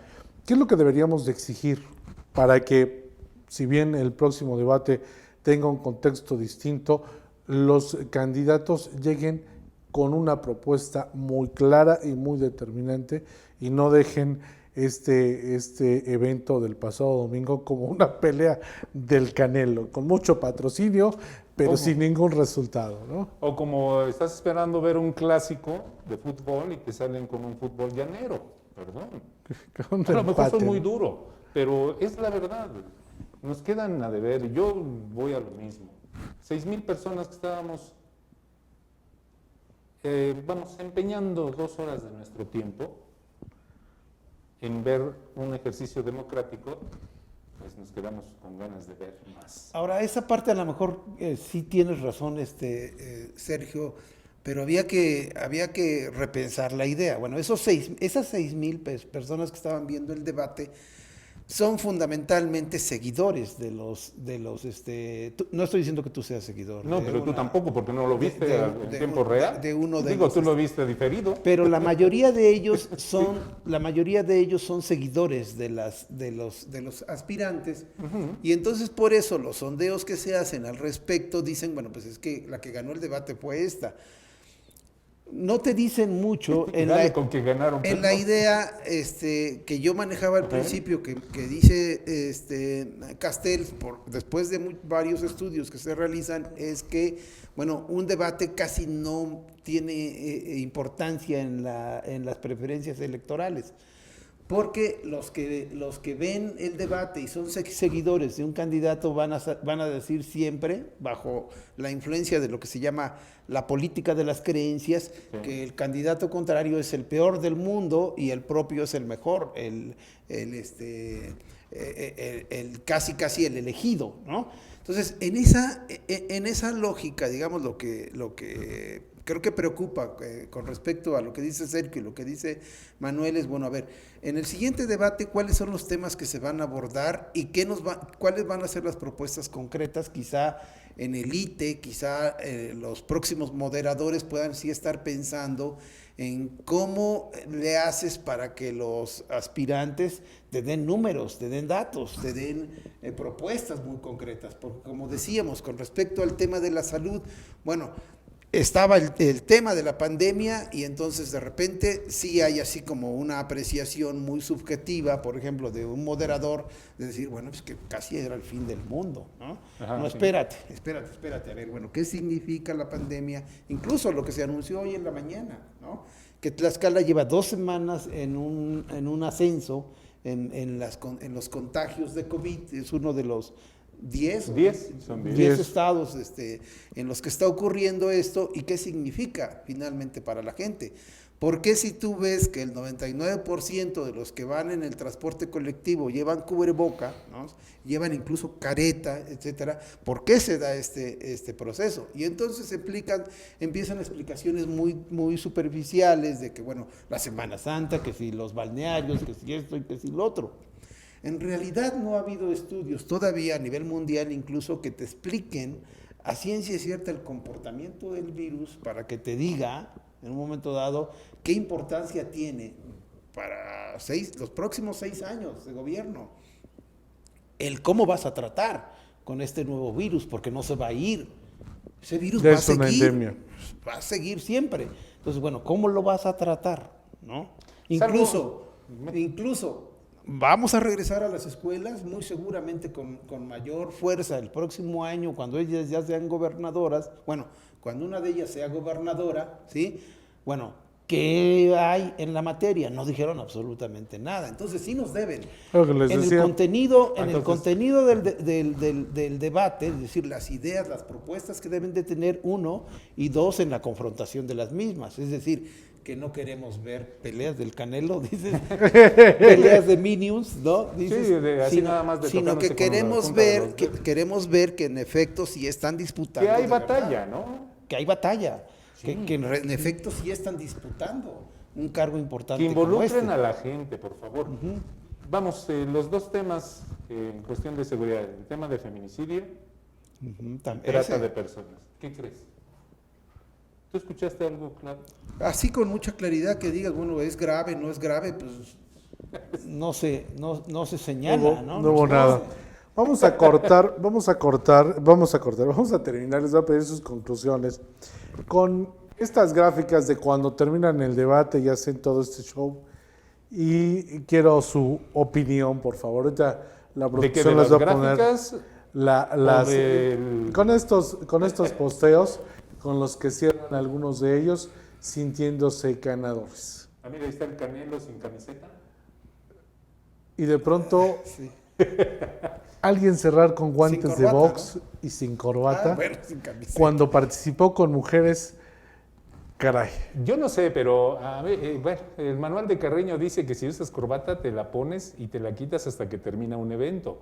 S1: ¿Qué es lo que deberíamos de exigir para que, si bien el próximo debate tenga un contexto distinto, los candidatos lleguen con una propuesta muy clara y muy determinante y no dejen este evento del pasado domingo como una pelea del Canelo, con mucho patrocinio, pero sin ningún resultado, ¿no?
S2: O como estás esperando ver un clásico de fútbol y te salen con un fútbol llanero, perdón. A lo mejor fue muy duro. Pero es la verdad, nos quedan a deber, y yo voy a lo mismo. 6,000 personas que estábamos vamos empeñando 2 horas de nuestro tiempo en ver un ejercicio democrático, pues nos quedamos con ganas de ver más.
S3: Ahora, esa parte a lo mejor sí tienes razón, Sergio, pero había que repensar la idea. Bueno, esas 6,000 personas que estaban viendo el debate son fundamentalmente seguidores no estoy diciendo que tú seas seguidor.
S2: No, pero tú tampoco, porque no lo viste en tiempo real.
S3: Digo,
S2: tú lo viste diferido.
S3: pero la mayoría de ellos son seguidores de los aspirantes. Y entonces por eso los sondeos que se hacen al respecto dicen, bueno, pues es que la que ganó el debate fue esta. No te dicen mucho en la idea que yo manejaba al principio, que dice Castells, después de varios estudios que se realizan, es que, bueno, un debate casi no tiene importancia en las preferencias electorales. Porque los que ven el debate y son seguidores de un candidato van a decir siempre, bajo la influencia de lo que se llama la política de las creencias, que el candidato contrario es el peor del mundo y el propio es el mejor, el casi el elegido, ¿no? Entonces, en esa lógica, digamos, lo que creo que preocupa con respecto a lo que dice Sergio y lo que dice Manuel es, bueno, a ver, en el siguiente debate, ¿cuáles son los temas que se van a abordar y cuáles van a ser las propuestas concretas? Quizá en el ITE, quizá los próximos moderadores puedan sí estar pensando en cómo le haces para que los aspirantes te den números, te den datos, te den propuestas muy concretas, porque como decíamos, con respecto al tema de la salud, bueno, estaba el tema de la pandemia y entonces de repente sí hay así como una apreciación muy subjetiva, por ejemplo, de un moderador, de decir, bueno, pues que casi era el fin del mundo, ¿no?
S2: Ajá,
S3: no,
S2: sí.
S3: espérate, a ver, bueno, ¿qué significa la pandemia? Incluso lo que se anunció hoy en la mañana, ¿no? Que Tlaxcala lleva 2 semanas en un ascenso en los contagios de COVID, es uno de los 10 estados en los que está ocurriendo esto. ¿Y qué significa finalmente para la gente? Porque si tú ves que el 99% de los que van en el transporte colectivo llevan cubreboca, ¿no? Llevan incluso careta, etcétera, ¿por qué se da este proceso? Y entonces empiezan explicaciones muy, muy superficiales de que, bueno, la Semana Santa, que si los balnearios, que si esto y que si lo otro. En realidad no ha habido estudios todavía a nivel mundial incluso que te expliquen a ciencia cierta el comportamiento del virus para que te diga en un momento dado qué importancia tiene para los próximos 6 años de gobierno. El cómo vas a tratar con este nuevo virus, porque no se va a ir. Ese virus va a seguir. Una endemia. Va a seguir siempre. Entonces, bueno, ¿cómo lo vas a tratar? ¿No? Incluso vamos a regresar a las escuelas, muy seguramente con mayor fuerza el próximo año, cuando ellas ya sean gobernadoras. Bueno, cuando una de ellas sea gobernadora, ¿sí? Bueno, ¿qué hay en la materia? No dijeron absolutamente nada. Entonces sí nos deben. El contenido del debate, es decir, las ideas, las propuestas que deben de tener, 1, y 2, en la confrontación de las mismas. Es decir, que no queremos ver peleas del Canelo, dices, peleas de Minions, ¿no? Dices,
S2: sí, nada más
S3: sino que queremos ver que en efecto sí están disputando.
S2: Que hay batalla, ¿no?
S3: Que hay batalla. Sí. Que en efecto sí están disputando un cargo importante.
S2: Que involucren a la gente, por favor. Vamos, los 2 temas en cuestión de seguridad, el tema de feminicidio, trata de personas. ¿Qué crees? ¿Tú escuchaste algo claro?
S3: Así con mucha claridad que digas, bueno, es grave, no es grave, pues no se señala, ¿no?
S1: No hubo nada. Vamos a terminar, les voy a pedir sus conclusiones con estas gráficas de cuando terminan el debate y hacen todo este show, y quiero su opinión, por favor. Ahorita la producción les va a poner con estos posteos con los que cierran algunos de ellos sintiéndose ganadores.
S2: Mira, ahí está el Canelo sin camiseta.
S1: Y de pronto alguien cerrar con guantes de box, ¿no? Y sin corbata,
S3: sin camiseta.
S1: Cuando participó con mujeres Caray.
S2: Yo no sé, pero a ver, bueno, el manual de Carreño dice que si usas corbata te la pones y te la quitas hasta que termina un evento.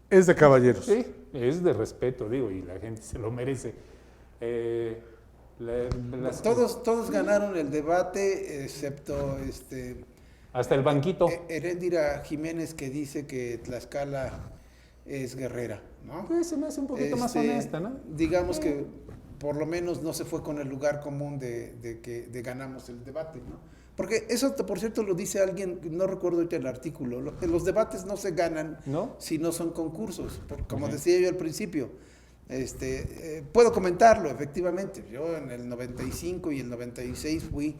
S1: Es de caballeros.
S2: Sí, es de respeto, digo, y la gente se lo merece.
S3: Todos ganaron el debate, excepto
S2: hasta el banquito.
S3: Heréndira Jiménez, que dice que Tlaxcala es guerrera, ¿no?
S2: Pues se me hace un poquito más honesta, ¿no?
S3: Digamos que por lo menos no se fue con el lugar común de ganamos el debate, ¿no? Porque eso, por cierto, lo dice alguien, no recuerdo ahorita el artículo, los debates no se ganan si no son concursos, como decía yo al principio. Puedo comentarlo, efectivamente. Yo en el 95 y el 96 fui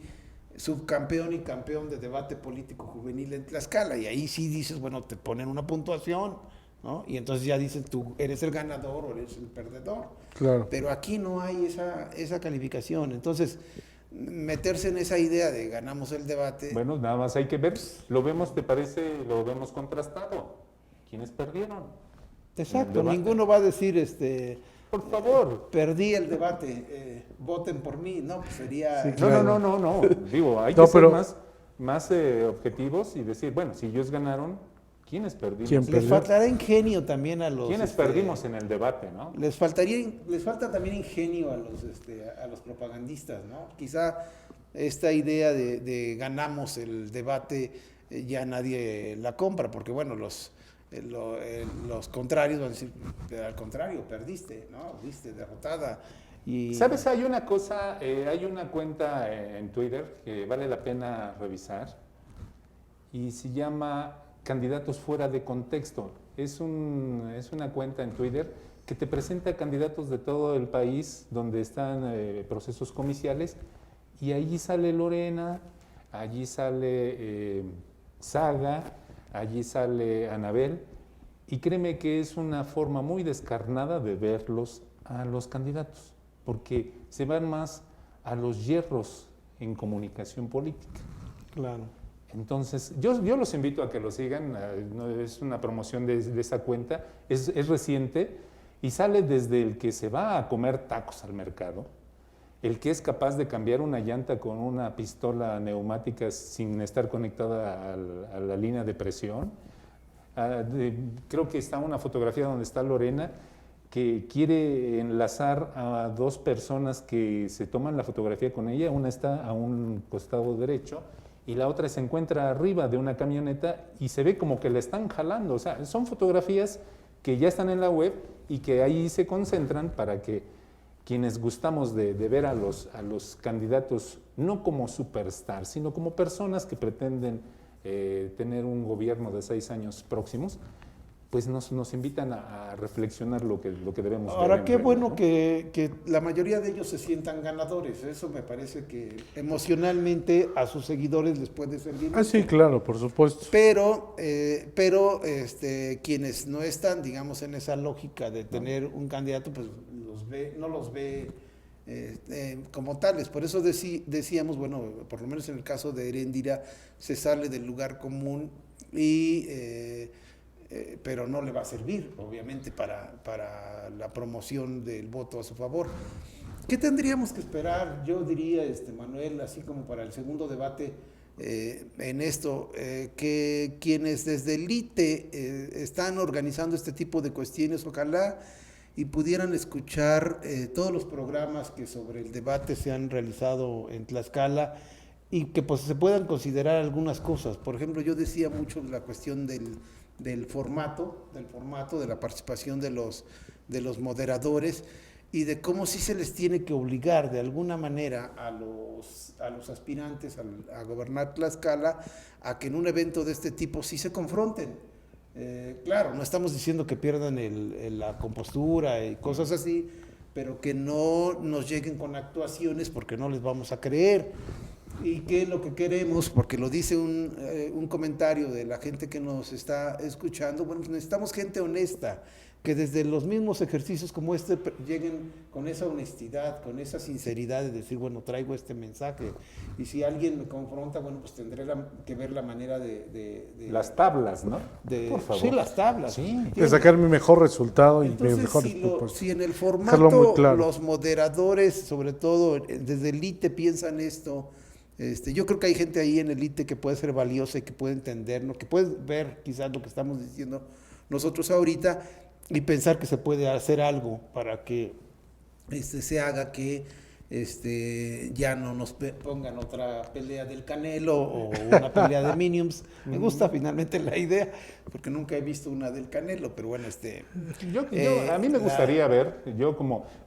S3: subcampeón y campeón de debate político juvenil en Tlaxcala, y ahí sí dices, bueno, te ponen una puntuación, ¿no? Y entonces ya dices, tú eres el ganador o eres el perdedor.
S1: Claro.
S3: Pero aquí no hay esa calificación. Entonces, meterse en esa idea de ganamos el debate.
S2: Bueno, nada más hay que ver, lo vemos, ¿te parece? Lo vemos contrastado. ¿Quiénes perdieron?
S3: Exacto, ninguno va a decir,
S2: por favor,
S3: perdí el debate, voten por mí. No, pues sería...
S1: Sí, claro.
S2: No. Digo, hay que ser más objetivos y decir, bueno, si ellos ganaron, ¿quiénes perdimos?
S3: Les faltará ingenio también a los...
S2: ¿Quiénes perdimos en el debate, no?
S3: Les falta también ingenio a los propagandistas, ¿no? Quizá esta idea de ganamos el debate ya nadie la compra, porque bueno, los contrarios van a decir, al contrario, perdiste, ¿no? Viste derrotada. Y...
S2: ¿Sabes? Hay una cosa, hay una cuenta en Twitter que vale la pena revisar y se llama Candidatos Fuera de Contexto. Es una cuenta en Twitter que te presenta candidatos de todo el país donde están procesos comiciales, y allí sale Lorena, allí sale Saga, allí sale Anabel, y créeme que es una forma muy descarnada de verlos a los candidatos, porque se van más a los hierros en comunicación política.
S3: Claro.
S2: Entonces, yo los invito a que lo sigan, es una promoción de esa cuenta, es reciente y sale desde el que se va a comer tacos al mercado, el que es capaz de cambiar una llanta con una pistola neumática sin estar conectada a la línea de presión. Creo que está una fotografía donde está Lorena, que quiere enlazar a dos personas que se toman la fotografía con ella, una está a un costado derecho, y la otra se encuentra arriba de una camioneta y se ve como que la están jalando. O sea, son fotografías que ya están en la web y que ahí se concentran para que quienes gustamos de ver a los candidatos no como superstars, sino como personas que pretenden tener un gobierno de 6 años próximos, pues nos invitan a reflexionar lo que debemos ver.
S3: Ahora, qué bueno que la mayoría de ellos se sientan ganadores. Eso me parece que emocionalmente a sus seguidores les puede servir.
S1: Sí, claro, por supuesto.
S3: Pero quienes no están, digamos, en esa lógica de tener un candidato, pues no los ve como tales. Por eso decíamos, bueno, por lo menos en el caso de Heréndira, se sale del lugar común y... pero no le va a servir, obviamente, para la promoción del voto a su favor. ¿Qué tendríamos que esperar? Yo diría, Manuel, así como para el segundo debate en esto, que quienes desde el ITE están organizando este tipo de cuestiones, ojalá y pudieran escuchar todos los programas que sobre el debate se han realizado en Tlaxcala, y que pues se puedan considerar algunas cosas. Por ejemplo, yo decía mucho la cuestión del formato, de la participación de los moderadores, y de cómo sí se les tiene que obligar de alguna manera a los aspirantes a gobernar Tlaxcala a que en un evento de este tipo sí se confronten. Claro, no estamos diciendo que pierdan la compostura y cosas así, pero que no nos lleguen con actuaciones porque no les vamos a creer. Y que lo que queremos, porque lo dice un comentario de la gente que nos está escuchando, bueno, pues necesitamos gente honesta, que desde los mismos ejercicios como este lleguen con esa honestidad, con esa sinceridad de decir, bueno, traigo este mensaje. Y si alguien me confronta, bueno, pues tendré que ver la manera de
S2: Las tablas, ¿no? Por favor.
S3: Sí, las tablas.
S2: Sí.
S1: De sacar mi mejor resultado y mi
S3: Entonces,
S1: mejor
S3: si en el
S1: dejarlo muy
S3: formato
S1: claro.
S3: los moderadores, sobre todo desde el ITE, piensan esto, yo creo que hay gente ahí en el ITE que puede ser valiosa y que puede entendernos, que puede ver quizás lo que estamos diciendo nosotros ahorita y pensar que se puede hacer algo para que se haga que ya no nos pongan otra pelea del Canelo o una pelea de Minions. Me gusta finalmente la idea, porque nunca he visto una del Canelo, pero bueno,
S2: A mí me gustaría ver,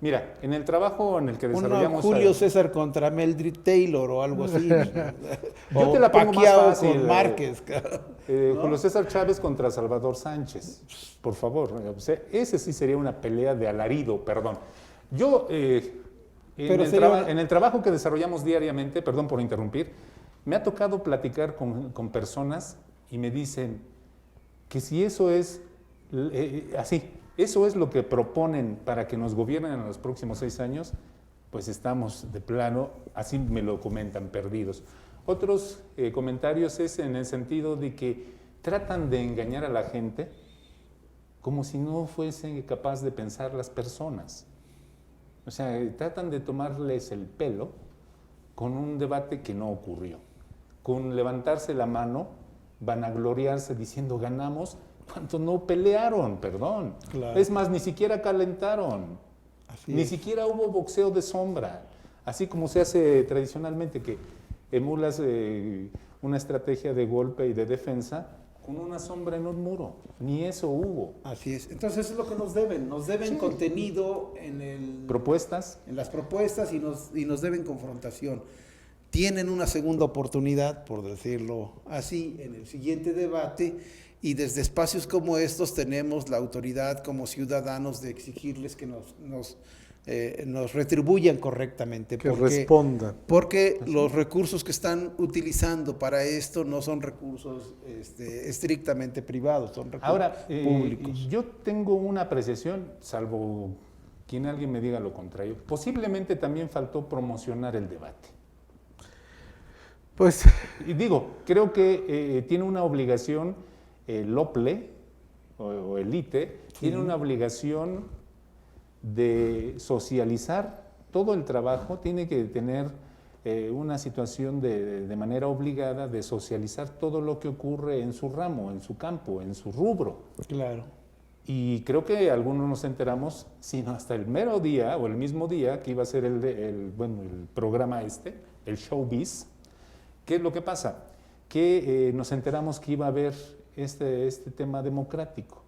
S2: mira, en el trajo en el que desarrollamos...
S3: Julio César contra Meldred Taylor o algo así.
S2: Yo te la pongo más
S3: Pacquiao
S2: fácil.
S3: con Márquez. ¿No?
S2: Julio César Chávez contra Salvador Sánchez, por favor. O sea, ese sí sería una pelea de alarido, perdón. Yo... En el trabajo que desarrollamos diariamente, perdón por interrumpir, me ha tocado platicar con personas y me dicen que si eso es así, eso es lo que proponen para que nos gobiernen en los próximos 6 años, pues estamos de plano, así me lo comentan, perdidos. Otros comentarios es en el sentido de que tratan de engañar a la gente como si no fuesen capaz de pensar las personas. O sea, tratan de tomarles el pelo con un debate que no ocurrió. Con levantarse la mano, vanagloriarse diciendo ganamos, cuando no pelearon, perdón.
S3: Claro.
S2: Es más, ni siquiera calentaron. Ni
S3: es.
S2: siquiera hubo boxeo de sombra. Así como se hace tradicionalmente, que emulas una estrategia de golpe y de defensa con una sombra en un muro. Ni eso hubo.
S3: Así es. Entonces es lo que nos deben
S2: Sí.
S3: contenido
S2: Propuestas.
S3: en las propuestas y nos deben confrontación. Tienen una segunda oportunidad, por decirlo así, en el siguiente debate, y desde espacios como estos tenemos la autoridad como ciudadanos de exigirles que nos retribuyan correctamente.
S1: Que respondan.
S3: Porque los recursos que están utilizando para esto no son recursos estrictamente privados, son recursos públicos.
S2: Yo tengo una apreciación, salvo quien alguien me diga lo contrario, posiblemente también faltó promocionar el debate.
S1: Pues,
S2: Y digo, creo que tiene una obligación el OPLE o el ITE, tiene una obligación de socializar todo el trabajo, tiene que tener una situación de manera obligada de socializar todo lo que ocurre en su ramo, en su campo, en su rubro.
S3: Claro.
S2: Y creo que algunos nos enteramos, sino hasta el mero día o el mismo día que iba a ser el programa el Showbiz. ¿Qué es lo que pasa? Que nos enteramos que iba a haber este tema democrático.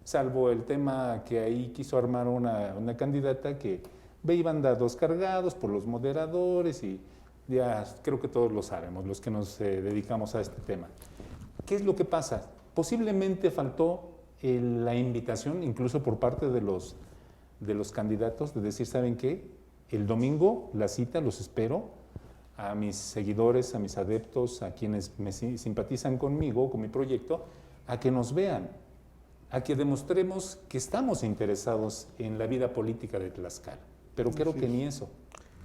S2: Salvo el tema que ahí quiso armar una candidata que iban dados cargados por los moderadores y ya creo que todos lo sabemos, los que nos dedicamos a este tema. ¿Qué es lo que pasa? Posiblemente faltó la invitación, incluso por parte de los candidatos, de decir, ¿saben qué? El domingo la cita, los espero, a mis seguidores, a mis adeptos, a quienes me simpatizan conmigo, con mi proyecto, a que nos vean, a que demostremos que estamos interesados en la vida política de Tlaxcala. Pero creo que ni eso.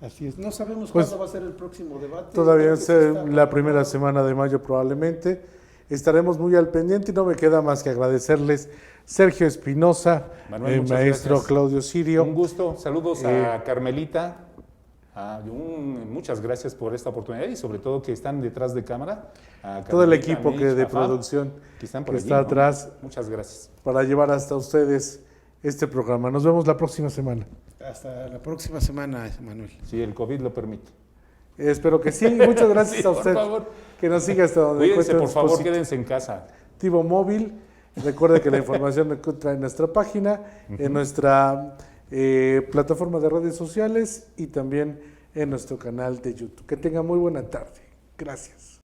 S3: Así es. No sabemos
S1: Pues,
S3: cuándo va a ser el próximo debate.
S1: todavía es la primera semana de mayo probablemente. Estaremos muy al pendiente y no me queda más que agradecerles Sergio Espinosa,
S2: Manuel, muchas
S1: maestro
S2: gracias.
S1: Claudio Sirio.
S2: Un gusto. Saludos a Carmelita. Muchas gracias por esta oportunidad y sobre todo que están detrás de cámara. A
S1: Todo el
S2: Carmelita,
S1: equipo
S2: Mitch,
S1: de
S2: a Fab,
S1: producción
S2: que están por
S1: que
S2: allí,
S1: está
S2: ¿no?
S1: atrás
S2: Muchas gracias.
S1: para llevar hasta ustedes este programa. Nos vemos la próxima semana.
S3: Hasta la próxima semana, Manuel.
S2: Si el COVID lo permite.
S1: Espero que sí. Muchas gracias
S2: Sí,
S1: a
S2: por
S1: usted.
S2: favor.
S1: Que nos siga hasta donde
S2: Cuídense,
S1: encuentre
S2: por favor,
S1: dispositivo
S2: quédense en casa.
S1: Móvil. Recuerde que la información la encuentra en nuestra página, en nuestra plataforma de redes sociales y también en nuestro canal de YouTube. Que tenga muy buena tarde. Gracias.